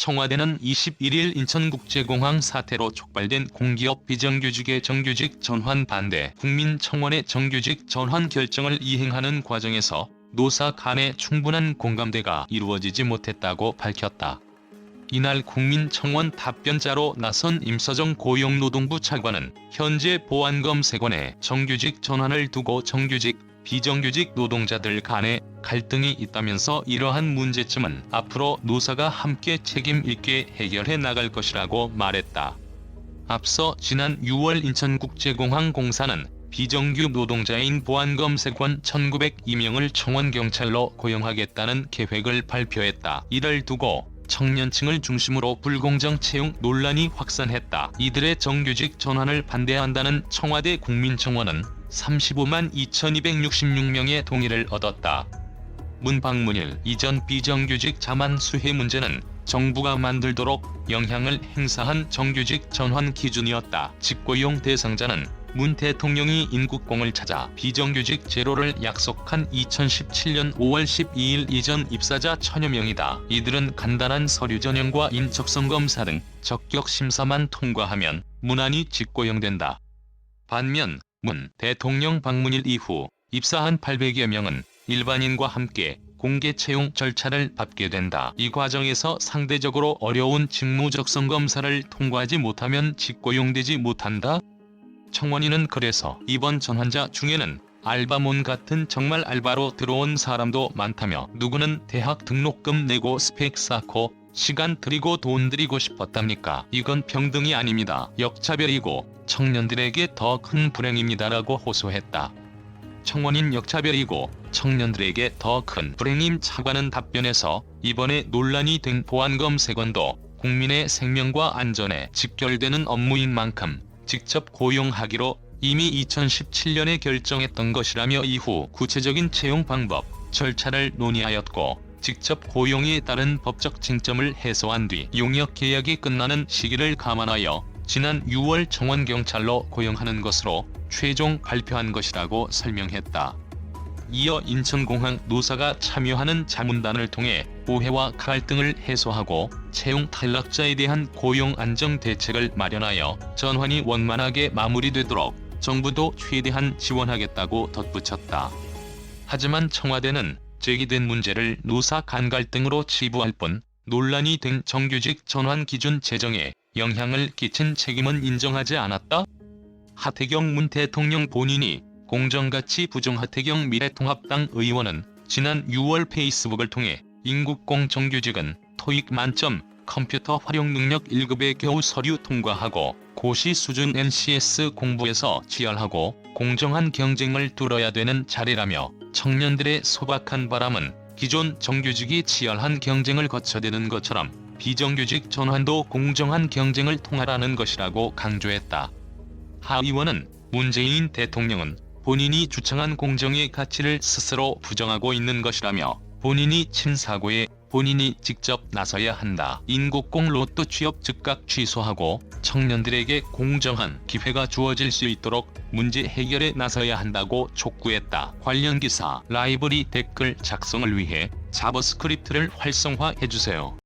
청와대는 21일 인천국제공항 사태로 촉발된 공기업 비정규직의 정규직 전환 반대 국민청원의 정규직 전환 결정을 이행하는 과정에서 노사 간의 충분한 공감대가 이루어지지 못했다고 밝혔다. 이날 국민청원 답변자로 나선 임서정 고용노동부 차관은 현재 보안검색원의 정규직 전환을 두고 정규직, 비정규직 노동자들 간에 갈등이 있다면서 이러한 문제점은 앞으로 노사가 함께 책임 있게 해결해 나갈 것이라고 말했다. 앞서 지난 6월 인천국제공항 공사는 비정규 노동자인 보안검색원 1902명을 청원경찰로 고용하겠다는 계획을 발표했다. 이를 두고 청년층을 중심으로 불공정 채용 논란이 확산했다. 이들의 정규직 전환을 반대한다는 청와대 국민청원은 35만 2266명의 동의를 얻었다. 문박문일 이전 비정규직 자만 수혜 문제는 정부가 만들도록 영향을 행사한 정규직 전환 기준이었다. 직고용 대상자는 문 대통령이 인국공을 찾아 비정규직 제로를 약속한 2017년 5월 12일 이전 입사자 1000여 명이다. 이들은 간단한 서류 전형과 인적성검사 등 적격 심사만 통과하면 무난히 직고용된다. 반면 문 대통령 방문일 이후 입사한 800여 명은 일반인과 함께 공개 채용 절차를 밟게 된다. 이 과정에서 상대적으로 어려운 직무적성검사를 통과하지 못하면 직고용되지 못한다. 청원인은 그래서 이번 전환자 중에는 알바몬 같은 정말 알바로 들어온 사람도 많다며 누구는 대학 등록금 내고 스펙 쌓고 시간 들이고 돈 들이고 싶었답니까? 이건 평등이 아닙니다. 역차별이고 청년들에게 더 큰 불행입니다라고 호소했다. 청원인 역차별이고 청년들에게 더 큰 불행임 차관은 답변에서 이번에 논란이 된 보안검색원도 국민의 생명과 안전에 직결되는 업무인 만큼 직접 고용하기로 이미 2017년에 결정했던 것이라며 이후 구체적인 채용 방법, 절차를 논의하였고 직접 고용에 따른 법적 쟁점을 해소한 뒤 용역 계약이 끝나는 시기를 감안하여 지난 6월 청원경찰로 고용하는 것으로 최종 발표한 것이라고 설명했다. 이어 인천공항 노사가 참여하는 자문단을 통해 오해와 갈등을 해소하고 채용 탈락자에 대한 고용 안정 대책을 마련하여 전환이 원만하게 마무리되도록 정부도 최대한 지원하겠다고 덧붙였다. 하지만 청와대는 제기된 문제를 노사 간 갈등으로 치부할 뿐 논란이 된 정규직 전환 기준 제정에 영향을 끼친 책임은 인정하지 않았다. 하태경 문 대통령 본인이 공정가치 부정 하태경 미래통합당 의원은 지난 6월 페이스북을 통해 인국공 정규직은 토익 만점, 컴퓨터 활용 능력 1급에 겨우 서류 통과하고 고시 수준 NCS 공부에서 지열하고 공정한 경쟁을 뚫어야 되는 자리라며 청년들의 소박한 바람은 기존 정규직이 치열한 경쟁을 거쳐대는 것처럼 비정규직 전환도 공정한 경쟁을 통하라는 것이라고 강조했다. 하 의원은 문재인 대통령은 본인이 주창한 공정의 가치를 스스로 부정하고 있는 것이라며 본인이 친 사고에 본인이 직접 나서야 한다. 인국공 로또 취업 즉각 취소하고 청년들에게 공정한 기회가 주어질 수 있도록 문제 해결에 나서야 한다고 촉구했다. 관련 기사 라이브러리 댓글 작성을 위해 자바스크립트를 활성화해주세요.